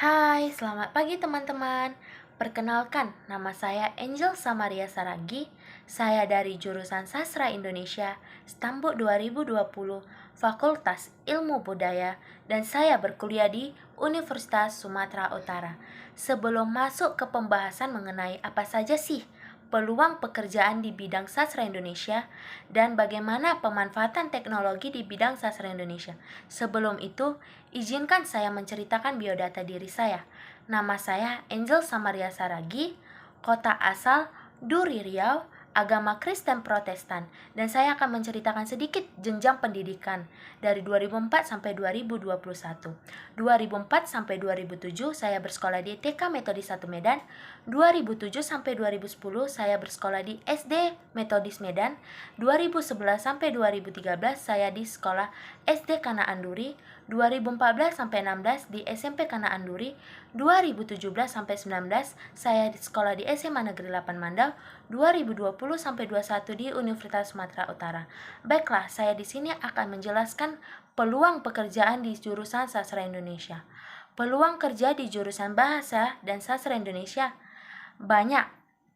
Hai, selamat pagi teman-teman. Perkenalkan, nama saya Angel Samaria Saragi. Saya dari jurusan Sastra Indonesia, Stambuk 2020, Fakultas Ilmu Budaya, dan saya berkuliah di Universitas Sumatera Utara. Sebelum masuk ke pembahasan mengenai apa saja sih peluang pekerjaan di bidang sastra Indonesia dan bagaimana pemanfaatan teknologi di bidang sastra Indonesia. Sebelum itu, izinkan saya menceritakan biodata diri saya. Nama saya Angel Samaria Saragi, kota asal Duri Riau, agama Kristen Protestan, dan saya akan menceritakan sedikit jenjang pendidikan dari 2004 sampai 2021. 2004 sampai 2007 saya bersekolah di TK Metodis 1 Medan, 2007 sampai 2010 saya bersekolah di SD Metodis Medan, 2011 sampai 2013 saya di sekolah SD Kanaan Duri, 2014 sampai 16 di SMP Kanaan Duri, 2017 sampai 19 saya di sekolah di SMA Negeri 8 Mandau, 2020 sampai 21 di Universitas Sumatera Utara. Baiklah, saya di sini akan menjelaskan peluang pekerjaan di jurusan Sastra Indonesia. Peluang kerja di jurusan Bahasa dan Sastra Indonesia banyak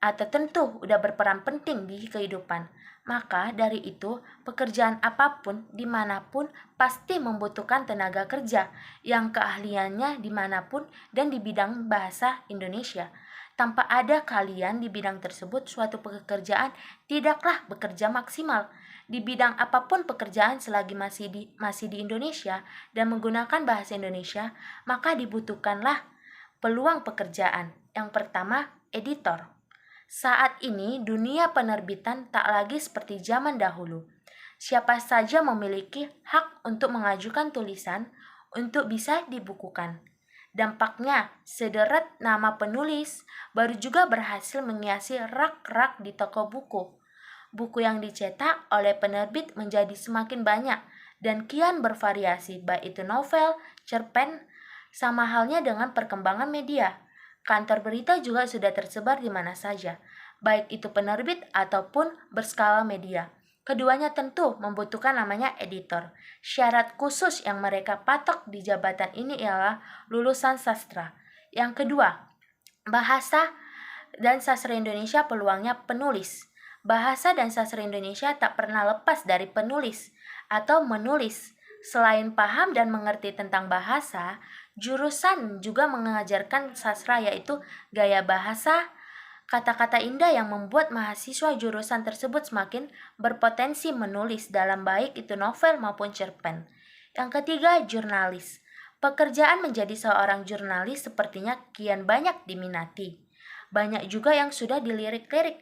atau tentu udah berperan penting di kehidupan. Maka dari itu, pekerjaan apapun dimanapun pasti membutuhkan tenaga kerja yang keahliannya dimanapun dan di bidang bahasa Indonesia. Tanpa ada kalian di bidang tersebut, suatu pekerjaan tidaklah bekerja maksimal. Di bidang apapun pekerjaan selagi masih di Indonesia dan menggunakan bahasa Indonesia, maka dibutuhkanlah peluang pekerjaan. Yang pertama, editor. Saat ini dunia penerbitan tak lagi seperti zaman dahulu. Siapa saja memiliki hak untuk mengajukan tulisan untuk bisa dibukukan. Dampaknya, sederet nama penulis baru juga berhasil menghiasi rak-rak di toko buku. Buku yang dicetak oleh penerbit menjadi semakin banyak dan kian bervariasi, baik itu novel, cerpen, sama halnya dengan perkembangan media. Kantor berita juga sudah tersebar di mana saja, baik itu penerbit ataupun berskala media. Keduanya tentu membutuhkan namanya editor. Syarat khusus yang mereka patok di jabatan ini ialah lulusan sastra. Yang kedua, bahasa dan sastra Indonesia peluangnya penulis. Bahasa dan sastra Indonesia tak pernah lepas dari penulis atau menulis. Selain paham dan mengerti tentang bahasa, jurusan juga mengajarkan sastra yaitu gaya bahasa, kata-kata indah yang membuat mahasiswa jurusan tersebut semakin berpotensi menulis dalam baik itu novel maupun cerpen. Yang ketiga, jurnalis. Pekerjaan menjadi seorang jurnalis sepertinya kian banyak diminati. Banyak juga yang sudah dilirik-lirik.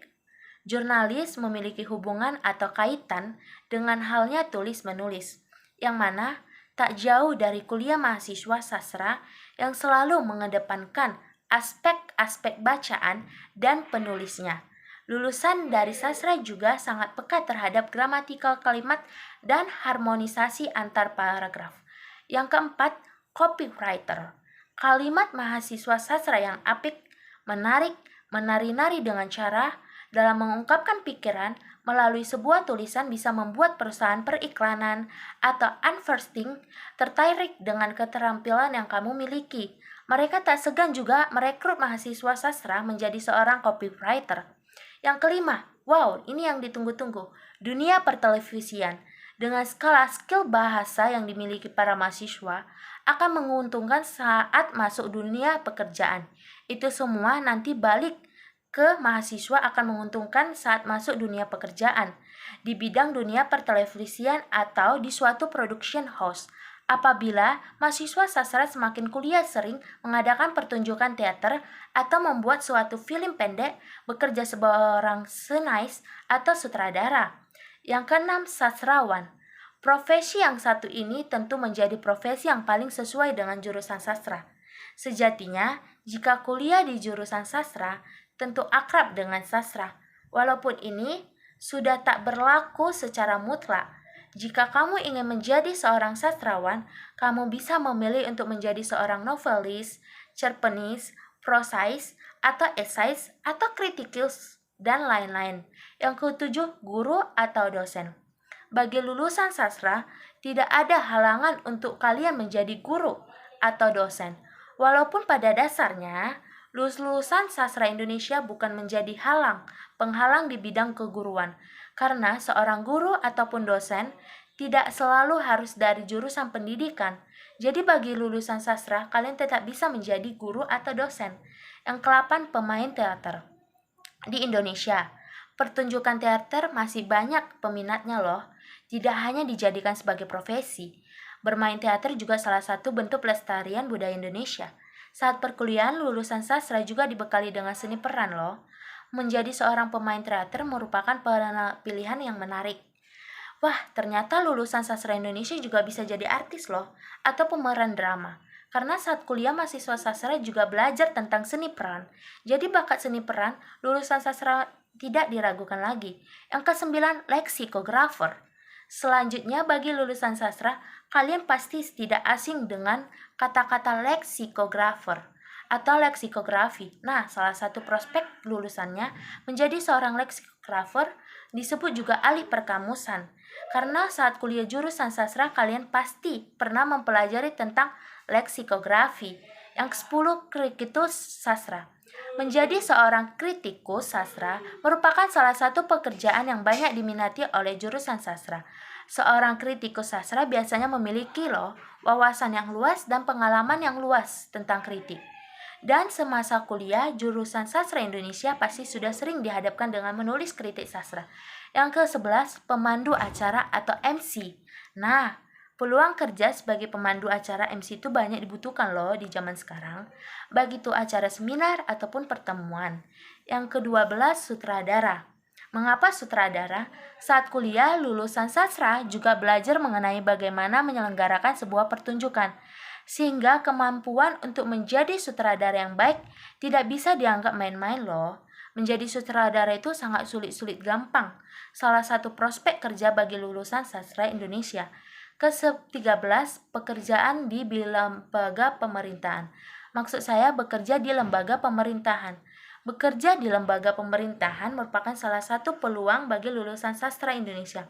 Jurnalis memiliki hubungan atau kaitan dengan halnya tulis-menulis, yang mana tak jauh dari kuliah mahasiswa sastra yang selalu mengedepankan aspek-aspek bacaan dan penulisnya. Lulusan dari sastra juga sangat peka terhadap gramatikal kalimat dan harmonisasi antar paragraf. Yang keempat, copywriter. Kalimat mahasiswa sastra yang apik, menarik, menari-nari dengan cara dalam mengungkapkan pikiran melalui sebuah tulisan bisa membuat perusahaan periklanan atau advertising tertarik dengan keterampilan yang kamu miliki. Mereka tak segan juga merekrut mahasiswa sastra menjadi seorang copywriter. Yang kelima, wow, ini yang ditunggu-tunggu, dunia pertelevisian. Dengan skala skill bahasa yang dimiliki para mahasiswa, akan menguntungkan saat masuk dunia pekerjaan. Itu semua nanti balik ke mahasiswa akan menguntungkan saat masuk dunia pekerjaan di bidang dunia pertelevisian atau di suatu production house. Apabila mahasiswa sastra semakin kuliah sering mengadakan pertunjukan teater atau membuat suatu film pendek, bekerja seorang senais atau sutradara. Yang keenam, sastrawan. Profesi yang satu ini tentu menjadi profesi yang paling sesuai dengan jurusan sastra. Sejatinya, jika kuliah di jurusan sastra, tentu akrab dengan sastra. Walaupun ini sudah tak berlaku secara mutlak. Jika kamu ingin menjadi seorang sastrawan, kamu bisa memilih untuk menjadi seorang novelis, cerpenis, prosais, atau esais, atau kritikus, dan lain-lain. Yang ketujuh, guru atau dosen. Bagi lulusan sastra, tidak ada halangan untuk kalian menjadi guru atau dosen. Walaupun pada dasarnya, lulusan sastra Indonesia bukan menjadi penghalang di bidang keguruan, karena seorang guru ataupun dosen tidak selalu harus dari jurusan pendidikan. Jadi bagi lulusan sastra, kalian tetap bisa menjadi guru atau dosen. Yang ke-8, pemain teater. Di Indonesia, pertunjukan teater masih banyak peminatnya loh. Tidak hanya dijadikan sebagai profesi, bermain teater juga salah satu bentuk pelestarian budaya Indonesia. Saat perkuliahan, lulusan sastra juga dibekali dengan seni peran loh. Menjadi seorang pemain teater merupakan pilihan yang menarik. Wah, ternyata lulusan sastra Indonesia juga bisa jadi artis loh, atau pemeran drama. Karena saat kuliah mahasiswa sastra juga belajar tentang seni peran. Jadi bakat seni peran, lulusan sastra tidak diragukan lagi. Yang ke-9, leksikografer. Selanjutnya bagi lulusan sastra, kalian pasti tidak asing dengan kata-kata leksikografer atau leksikografi. Nah, salah satu prospek lulusannya menjadi seorang leksikografer disebut juga ahli perkamusan. Karena saat kuliah jurusan sastra kalian pasti pernah mempelajari tentang leksikografi. Yang ke-10, kritikus sastra. Menjadi seorang kritikus sastra merupakan salah satu pekerjaan yang banyak diminati oleh jurusan sastra. Seorang kritikus sastra biasanya memiliki wawasan yang luas dan pengalaman yang luas tentang kritik. Dan semasa kuliah, jurusan sastra Indonesia pasti sudah sering dihadapkan dengan menulis kritik sastra. Yang ke-11, pemandu acara atau MC. Nah, peluang kerja sebagai pemandu acara MC itu banyak dibutuhkan loh di zaman sekarang. Baik itu acara seminar ataupun pertemuan. Yang ke-12, sutradara. Mengapa sutradara? Saat kuliah, lulusan sastra juga belajar mengenai bagaimana menyelenggarakan sebuah pertunjukan. Sehingga kemampuan untuk menjadi sutradara yang baik tidak bisa dianggap main-main loh. Menjadi sutradara itu sangat sulit-sulit gampang. Salah satu prospek kerja bagi lulusan sastra Indonesia. Ke-13, pekerjaan di lembaga pemerintahan. Maksud saya bekerja di lembaga pemerintahan. Bekerja di lembaga pemerintahan merupakan salah satu peluang bagi lulusan sastra Indonesia.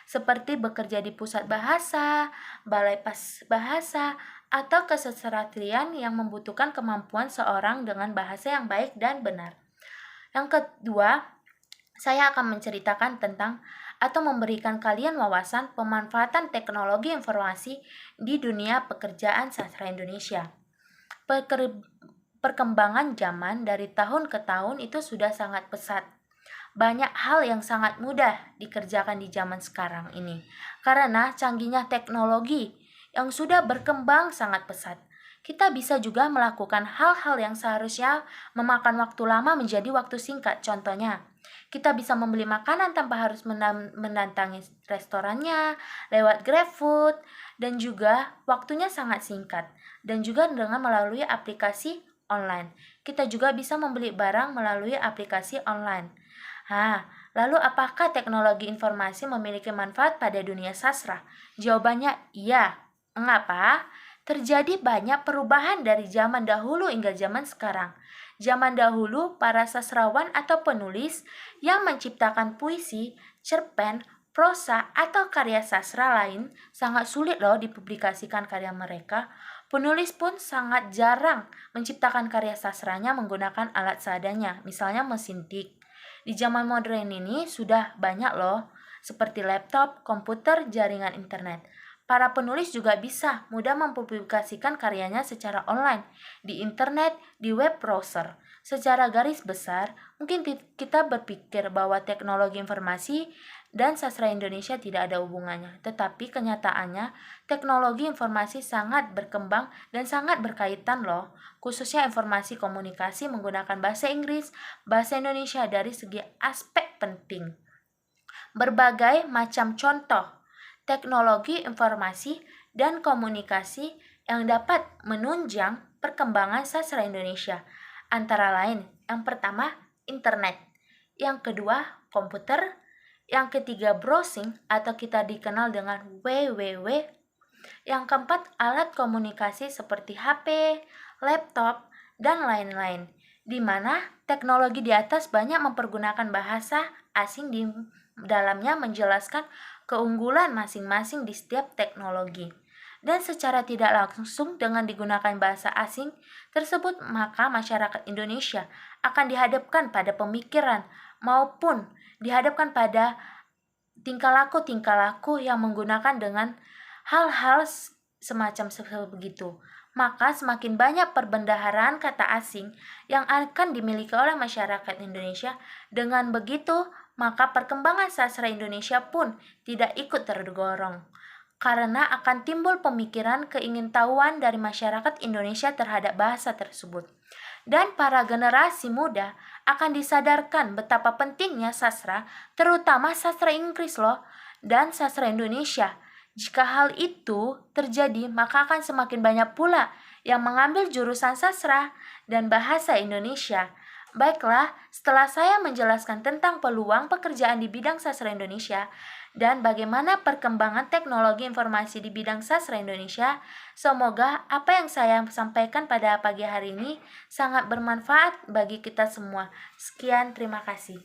Seperti bekerja di pusat bahasa, balai bahasa, atau kesesatrian yang membutuhkan kemampuan seorang dengan bahasa yang baik dan benar. Yang kedua, saya akan menceritakan tentang atau memberikan kalian wawasan pemanfaatan teknologi informasi di dunia pekerjaan sastra Indonesia. Perkembangan zaman dari tahun ke tahun itu sudah sangat pesat. Banyak hal yang sangat mudah dikerjakan di zaman sekarang ini karena canggihnya teknologi yang sudah berkembang sangat pesat. Kita bisa juga melakukan hal-hal yang seharusnya memakan waktu lama menjadi waktu singkat. Contohnya, kita bisa membeli makanan tanpa harus mendatangi restorannya lewat GrabFood, dan juga waktunya sangat singkat, dan juga dengan melalui aplikasi online. Kita juga bisa membeli barang melalui aplikasi online. Lalu apakah teknologi informasi memiliki manfaat pada dunia sastra? Jawabannya iya. Mengapa? Terjadi banyak perubahan dari zaman dahulu hingga zaman sekarang. Zaman dahulu, para sastrawan atau penulis yang menciptakan puisi, cerpen, prosa, atau karya sastra lain sangat sulit dipublikasikan karya mereka. Penulis pun sangat jarang menciptakan karya sastranya menggunakan alat seadanya, misalnya mesin tik. Di zaman modern ini sudah banyak seperti laptop, komputer, jaringan internet. Para penulis juga bisa mudah mempublikasikan karyanya secara online, di internet, di web browser. Secara garis besar, mungkin kita berpikir bahwa teknologi informasi dan sastra Indonesia tidak ada hubungannya. Tetapi kenyataannya, teknologi informasi sangat berkembang dan sangat berkaitan khususnya informasi komunikasi menggunakan bahasa Inggris, bahasa Indonesia dari segi aspek penting. Berbagai macam contoh teknologi informasi dan komunikasi yang dapat menunjang perkembangan sastra Indonesia. Antara lain, yang pertama, internet. Yang kedua, komputer. Yang ketiga, browsing atau kita dikenal dengan www. Yang keempat, alat komunikasi seperti HP, laptop, dan lain-lain. Di mana teknologi di atas banyak mempergunakan bahasa asing di dalamnya menjelaskan keunggulan masing-masing di setiap teknologi. dan secara tidak langsung dengan digunakan bahasa asing tersebut, maka masyarakat Indonesia akan dihadapkan pada pemikiran maupun dihadapkan pada tingkah laku yang menggunakan dengan hal-hal semacam begitu. Maka semakin banyak perbendaharaan kata asing yang akan dimiliki oleh masyarakat Indonesia. Dengan begitu, maka perkembangan sastra Indonesia pun tidak ikut terdorong, karena akan timbul pemikiran keingintahuan dari masyarakat Indonesia terhadap bahasa tersebut. Dan para generasi muda akan disadarkan betapa pentingnya sastra, terutama sastra Inggris dan sastra Indonesia. Jika hal itu terjadi, maka akan semakin banyak pula yang mengambil jurusan sastra dan bahasa Indonesia. Baiklah, setelah saya menjelaskan tentang peluang pekerjaan di bidang sastra Indonesia dan bagaimana perkembangan teknologi informasi di bidang sastra Indonesia, semoga apa yang saya sampaikan pada pagi hari ini sangat bermanfaat bagi kita semua. Sekian, terima kasih.